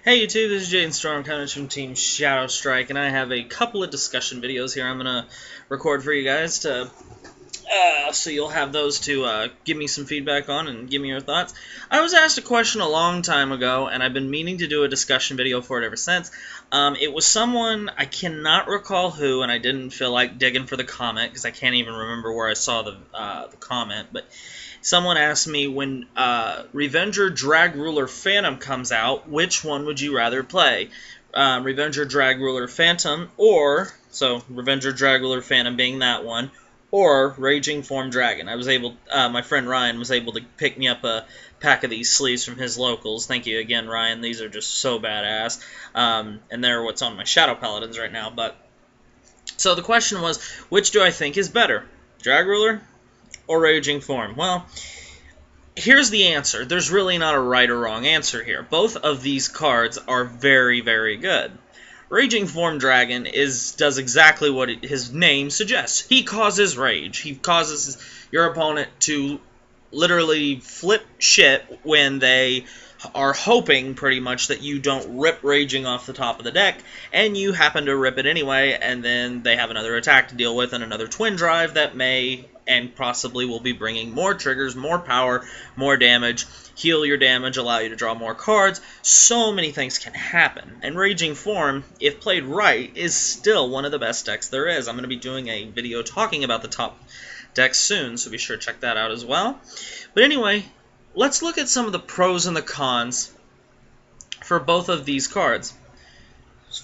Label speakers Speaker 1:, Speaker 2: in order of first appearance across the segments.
Speaker 1: Hey YouTube, this is Jaden Storm coming from Team Shadow Strike, and I have a couple of discussion videos here I'm going to record for you guys to, so you'll have those to give me some feedback on and give me your thoughts. I was asked a question a long time ago, and I've been meaning to do a discussion video for it ever since. It was someone, I cannot recall who, and I didn't feel like digging for the comment, because I can't even remember where I saw the comment, but someone asked me, when Revenger Drag Ruler Phantom comes out, which one would you rather play? Revenger Drag Ruler Phantom, or, so Revenger Drag Ruler Phantom being that one, or Raging Form Dragon. I was able, my friend Ryan was able to pick me up a pack of these sleeves from his locals. Thank you again, Ryan. These are just so badass. And they're what's on my Shadow Paladins right now. But so the question was, which do I think is better? Drag Ruler or Raging Form? Well, here's the answer. There's really not a right or wrong answer here. Both of these cards are very, very good. Raging Form Dragon does exactly what his name suggests. He causes rage. He causes your opponent to literally flip shit when they are hoping, pretty much, that you don't rip Raging off the top of the deck, and you happen to rip it anyway, and then they have another attack to deal with and another Twin Drive that may and possibly will be bringing more triggers, more power, more damage, heal your damage, allow you to draw more cards. So many things can happen. And Raging Form, if played right, is still one of the best decks there is. I'm going to be doing a video talking about the top decks soon, so be sure to check that out as well. But anyway, let's look at some of the pros and the cons for both of these cards.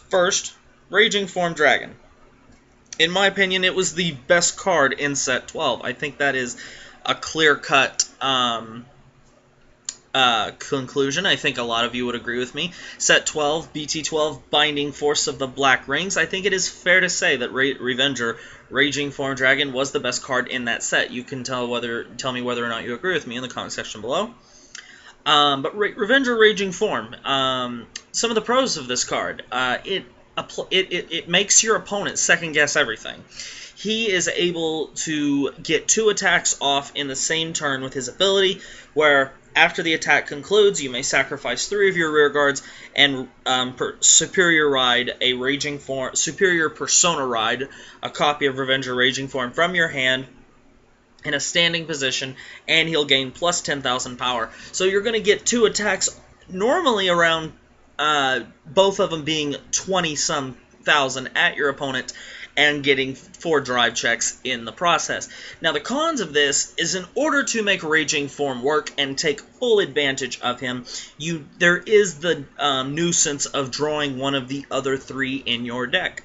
Speaker 1: First, Raging Form Dragon. In my opinion, it was the best card in set 12. I think that is a clear-cut conclusion. I think a lot of you would agree with me. Set 12, BT12, Binding Force of the Black Rings. I think it is fair to say that Revenger Raging Form Dragon was the best card in that set. You can tell me whether or not you agree with me in the comment section below. But Revenger Raging Form, some of the pros of this card, it makes your opponent second-guess everything. He is able to get 2 attacks off in the same turn with his ability, where after the attack concludes, you may sacrifice 3 of your rear guards and Superior Persona Ride a copy of Revenger Raging Form from your hand in a standing position, and he'll gain plus 10,000 power. So you're going to get 2 attacks, normally around both of them being 20-some thousand at your opponent, and getting 4 drive checks in the process. Now, the cons of this is, in order to make Raging Form work and take full advantage of him, there is the nuisance of drawing one of the other 3 in your deck.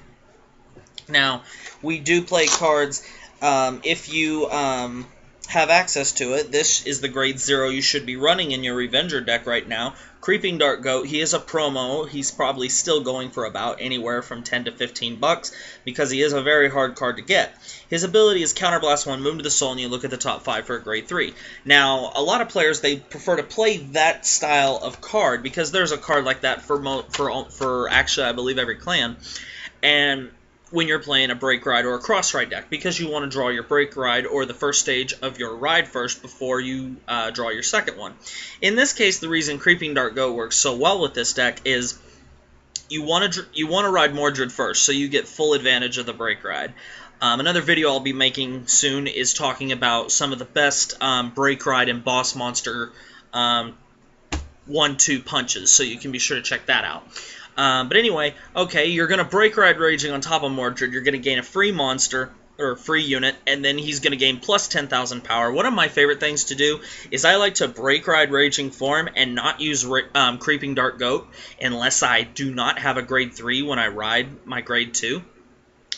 Speaker 1: Now, we do play cards, if you have access to it. This is the grade 0 you should be running in your Revenger deck right now. Creeping Dark Goat, he is a promo. He's probably still going for about anywhere from 10 to 15 bucks, because he is a very hard card to get. His ability is Counterblast 1, Moon to the Soul, and you look at the top 5 for a grade 3. Now, a lot of players, they prefer to play that style of card, because there's a card like that for actually, I believe, every clan. And when you're playing a Break Ride or a Cross Ride deck, because you want to draw your Break Ride or the first stage of your ride first before you draw your second one. In this case, the reason Creeping Dark Goat works so well with this deck is you want to ride Mordred first, so you get full advantage of the Break Ride. Another video I'll be making soon is talking about some of the best Break Ride and Boss Monster 1-2 punches, so you can be sure to check that out. But anyway, okay, you're going to Break Ride Raging on top of Mordred. You're going to gain a free monster, or free unit, and then he's going to gain plus 10,000 power. One of my favorite things to do is I like to Break Ride Raging Form and not use Creeping Dark Goat unless I do not have a grade 3 when I ride my grade 2.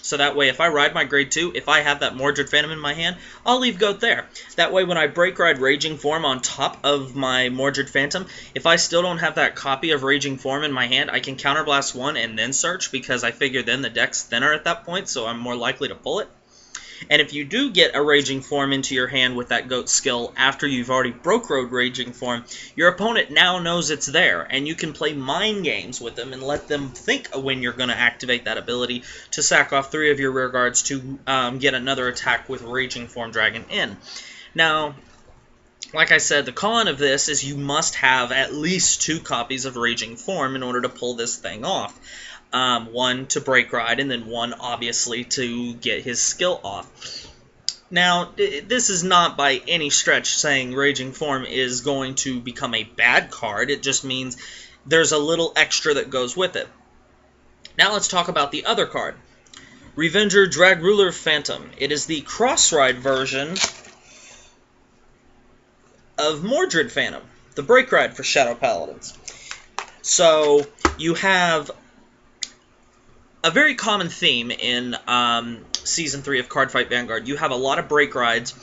Speaker 1: So that way, if I ride my grade 2, if I have that Mordred Phantom in my hand, I'll leave Goat there. That way, when I Break Ride Raging Form on top of my Mordred Phantom, if I still don't have that copy of Raging Form in my hand, I can Counterblast 1 and then search, because I figure then the deck's thinner at that point, so I'm more likely to pull it. And if you do get a Raging Form into your hand with that Goat skill after you've already broke road Raging Form, your opponent now knows it's there, and you can play mind games with them and let them think when you're going to activate that ability to sack off 3 of your rear guards to get another attack with Raging Form Dragon in. Now, like I said, the con of this is you must have at least 2 copies of Raging Form in order to pull this thing off. One to break ride, and then one, obviously, to get his skill off. Now, this is not by any stretch saying Raging Form is going to become a bad card. It just means there's a little extra that goes with it. Now let's talk about the other card. Revenger Dragruler Phantom. It is the cross-ride version of Mordred Phantom, the break ride for Shadow Paladins. So, you have a very common theme in Season 3 of Cardfight Vanguard. You have a lot of break rides,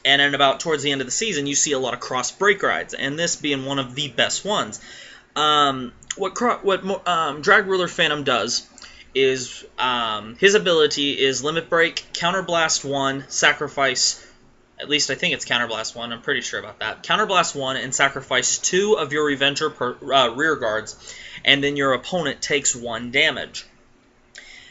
Speaker 1: and then about towards the end of the season, you see a lot of cross break rides, and this being one of the best ones. What Dragruler Phantom does is his ability is Limit Break, Counterblast 1, Sacrifice, at least I think it's Counterblast 1, I'm pretty sure about that. Counterblast 1 and sacrifice 2 of your Revenger rear guards, and then your opponent takes 1 damage.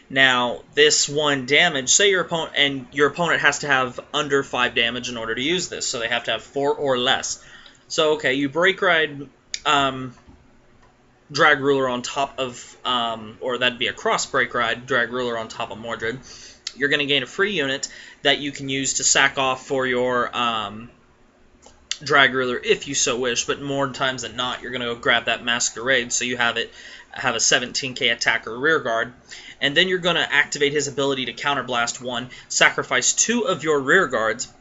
Speaker 1: Now, this 1 damage, say your opponent has to have under 5 damage in order to use this, so they have to have 4 or less. So, okay, you break ride Dragruler on top of, or that'd be a cross break ride, Dragruler on top of Mordred. You're going to gain a free unit that you can use to sack off for your Dragruler if you so wish, but more times than not, you're going to go grab that Masquerade, so you have a 17k attacker rear guard, and then you're going to activate his ability to Counterblast 1, sacrifice 2 of your rear guards.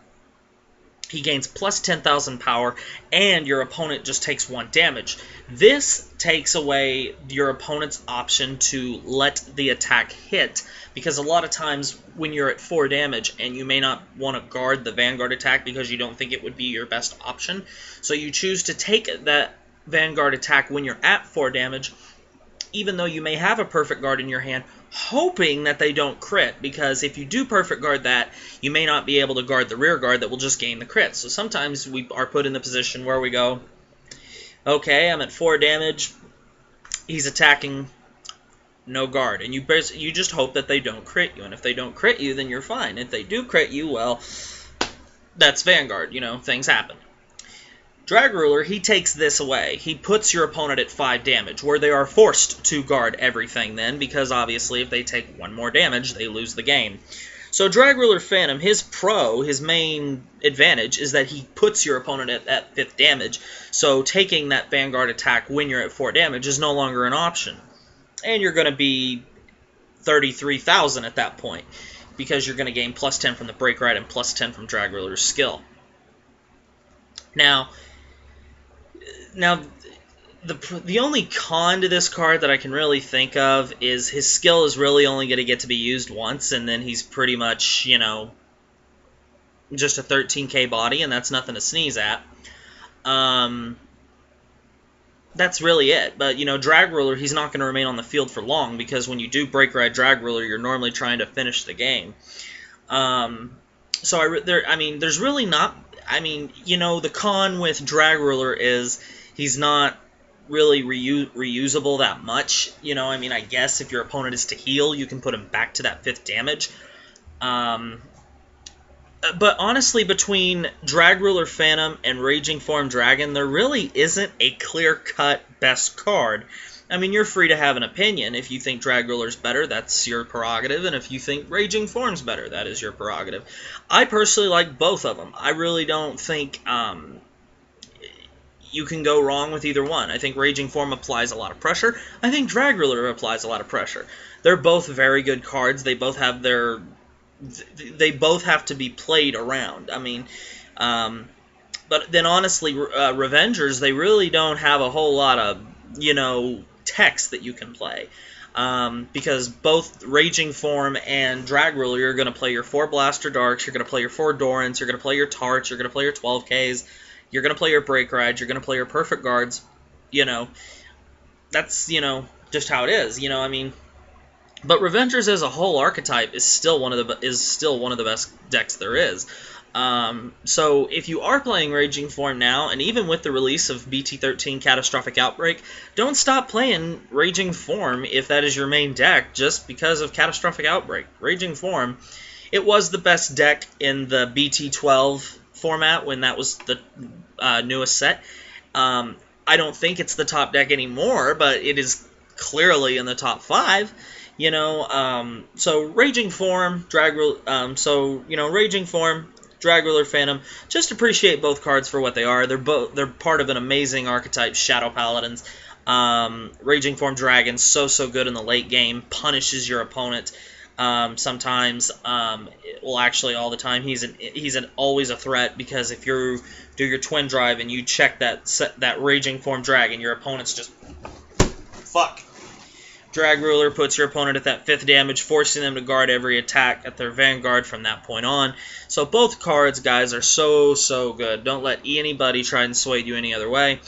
Speaker 1: He gains plus 10,000 power, and your opponent just takes 1 damage. This takes away your opponent's option to let the attack hit, because a lot of times when you're at 4 damage, and you may not want to guard the Vanguard attack because you don't think it would be your best option, so you choose to take that Vanguard attack when you're at 4 damage, even though you may have a perfect guard in your hand, hoping that they don't crit, because if you do perfect guard that, you may not be able to guard the rear guard that will just gain the crit. So sometimes we are put in the position where we go, okay, I'm at 4 damage, he's attacking, no guard, and you just hope that they don't crit you, and if they don't crit you, then you're fine. If they do crit you, well, that's Vanguard, you know, things happen. Dragruler, he takes this away. He puts your opponent at 5 damage, where they are forced to guard everything then, because obviously if they take 1 more damage, they lose the game. So Dragruler Phantom, his main advantage is that he puts your opponent at 5th damage, so taking that Vanguard attack when you're at 4 damage is no longer an option. And you're going to be 33,000 at that point, because you're going to gain plus 10 from the break ride and plus 10 from Dragruler's skill. Now, the only con to this card that I can really think of is his skill is really only going to get to be used once, and then he's pretty much, you know, just a 13k body, and that's nothing to sneeze at. That's really it. But, you know, Dragruler, he's not going to remain on the field for long, because when you do break ride Dragruler, you're normally trying to finish the game. There's really not... I mean, you know, the con with Dragruler is he's not really reusable that much. You know, I mean, I guess if your opponent is to heal, you can put him back to that 5th damage. But honestly, between Dragruler Phantom and Raging Form Dragon, there really isn't a clear-cut best card. I mean, you're free to have an opinion. If you think Dragruler's better, that's your prerogative, and if you think Raging Form's better, that is your prerogative. I personally like both of them. I really don't think you can go wrong with either one. I think Raging Form applies a lot of pressure. I think Dragruler applies a lot of pressure. They're both very good cards. They both have to be played around. I mean, but then honestly, Revengers, they really don't have a whole lot of, you know, text that you can play. Because both Raging Form and Dragruler, you're going to play your 4 Blaster Darks, you're going to play your 4 Dorans, you're going to play your Tarts, you're going to play your 12Ks, you're going to play your Break Rides, you're going to play your Perfect Guards. You know, that's, you know, just how it is. You know, I mean, but Revengers as a whole archetype is still one of the best decks there is. So if you are playing Raging Form now, and even with the release of BT13 Catastrophic Outbreak, don't stop playing Raging Form if that is your main deck just because of Catastrophic Outbreak. Raging Form, it was the best deck in the BT12 format when that was the newest set. I don't think it's the top deck anymore, but it is clearly in the top 5. You know, so Raging Form, Raging Form, Dragruler Phantom. Just appreciate both cards for what they are. They're part of an amazing archetype, Shadow Paladins. Raging Form Dragon, so good in the late game, punishes your opponent. Sometimes, well, actually all the time, he's always a threat, because if you do your Twin Drive and you check that Raging Form Dragon, your opponent's just fuck. Dragruler puts your opponent at that 5th damage, forcing them to guard every attack at their Vanguard from that point on. So both cards, guys, are so good. Don't let anybody try and sway you any other way.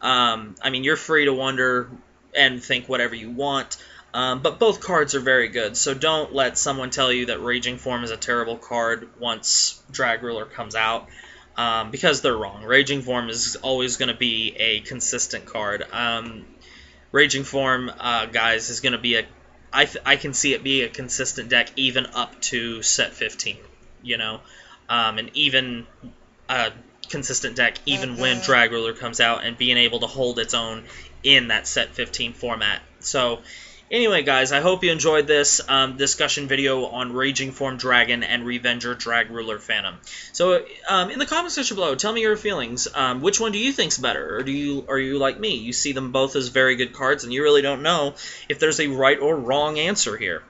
Speaker 1: I mean, you're free to wonder and think whatever you want. But both cards are very good, so don't let someone tell you that Raging Form is a terrible card once Dragruler comes out, because they're wrong. Raging Form is always going to be a consistent card. Raging Form, guys, is going to be I can see it be a consistent deck even up to set 15, you know, and even consistent deck even when Dragruler comes out, and being able to hold its own in that set 15 format. So anyway, guys, I hope you enjoyed this discussion video on Raging Form Dragon and Revenger Dragruler Phantom. So in the comment section below, tell me your feelings. Which one do you think's better, or are you like me? You see them both as very good cards, and you really don't know if there's a right or wrong answer here.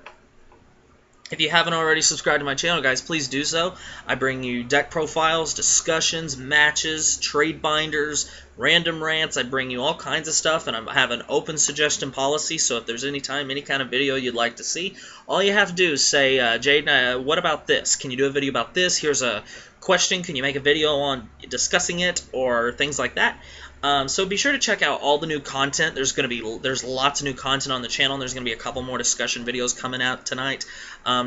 Speaker 1: If you haven't already subscribed to my channel, guys, please do so. I bring you deck profiles, discussions, matches, trade binders, random rants. I bring you all kinds of stuff, and I have an open suggestion policy, so if there's any kind of video you'd like to see, all you have to do is say, Jaden, what about this? Can you do a video about this? Here's a question. Can you make a video on discussing it, or things like that? So be sure to check out all the new content. There's lots of new content on the channel. There's going to be a couple more discussion videos coming out tonight.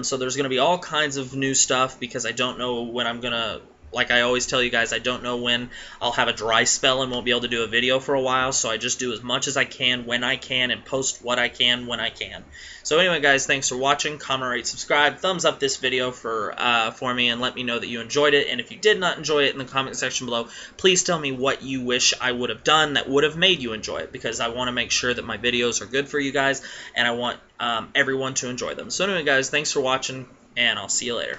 Speaker 1: So there's going to be all kinds of new stuff, because I don't know when I'm going to, like I always tell you guys, I don't know when I'll have a dry spell and won't be able to do a video for a while, so I just do as much as I can when I can, and post what I can when I can. So anyway, guys, thanks for watching. Comment, rate, subscribe, thumbs up this video for me, and let me know that you enjoyed it. And if you did not enjoy it, in the comment section below, please tell me what you wish I would have done that would have made you enjoy it, because I want to make sure that my videos are good for you guys, and I want everyone to enjoy them. So anyway, guys, thanks for watching, and I'll see you later.